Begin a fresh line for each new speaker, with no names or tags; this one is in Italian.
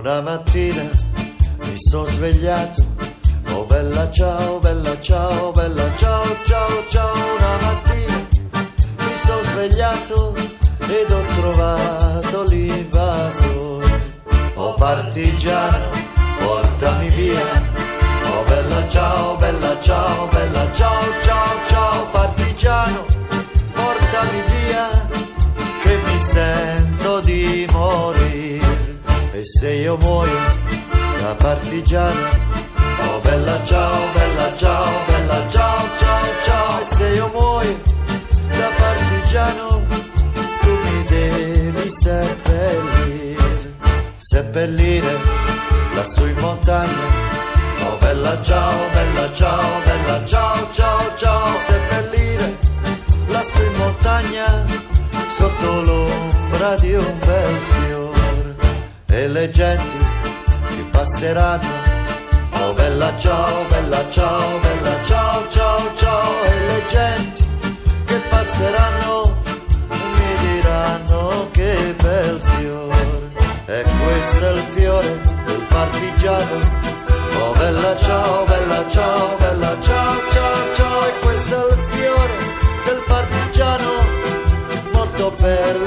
Una mattina mi sono svegliato, oh bella ciao, bella ciao, bella ciao, ciao, ciao. Una mattina mi sono svegliato ed ho trovato l'invasore. Oh partigiano, portami via, oh bella ciao, bella ciao, bella ciao, ciao, ciao. Partigiano, portami via, che mi sento di morire. E se io muoio da partigiano, oh bella ciao, bella ciao, bella ciao, ciao, ciao. E se io muoio da partigiano, tu mi devi seppellire lassù in montagna. Oh bella ciao, bella ciao, bella ciao, ciao, ciao. Seppellire lassù in montagna, sotto l'ombra di un bel fiore. E le genti che passeranno, oh bella ciao, bella ciao, bella ciao, ciao, ciao. E le genti che passeranno mi diranno che bel fiore. E questo è il fiore del partigiano. Oh bella ciao, bella ciao, bella ciao, ciao, ciao. E questo è il fiore del partigiano morto per